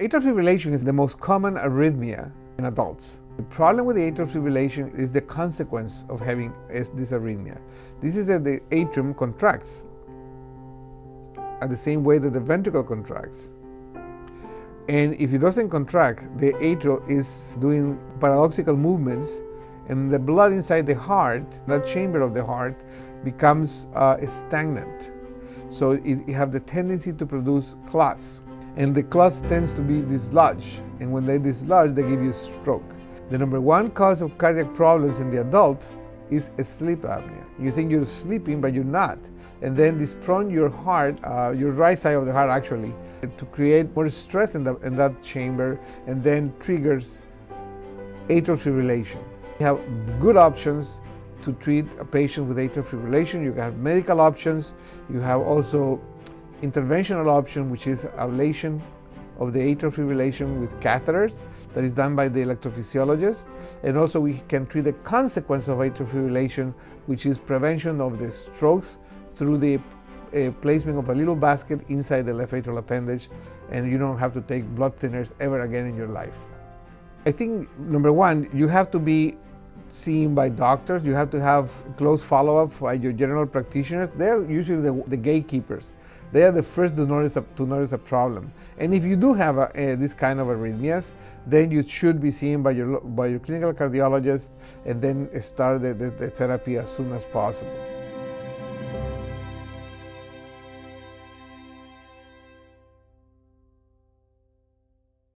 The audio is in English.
Atrial fibrillation is the most common arrhythmia in adults. The problem with the atrial fibrillation is the consequence of having this arrhythmia. This is that the atrium contracts at the same way that the ventricle contracts. And if it doesn't contract, the atrial is doing paradoxical movements, and the blood inside the heart, that chamber of the heart, becomes stagnant. So it have the tendency to produce clots. And the clots tends to be dislodged. And when they dislodge, they give you a stroke. The number one cause of cardiac problems in the adult is sleep apnea. You think you're sleeping, but you're not. And then this prompts your heart, your right side of the heart actually, to create more stress in that chamber, and then triggers atrial fibrillation. You have good options to treat a patient with atrial fibrillation. You have medical options. You have also interventional option, which is ablation of the atrial fibrillation with catheters that is done by the electrophysiologist. And also we can treat the consequence of atrial fibrillation, which is prevention of the strokes through the placement of a little basket inside the left atrial appendage, and you don't have to take blood thinners ever again in your life. I think, number one, you have to be seen by doctors. You have to have close follow-up by your general practitioners. They're usually the gatekeepers. They are the first to notice a problem. And if you do have this kind of arrhythmias, then you should be seen by your clinical cardiologist, and then start the therapy as soon as possible.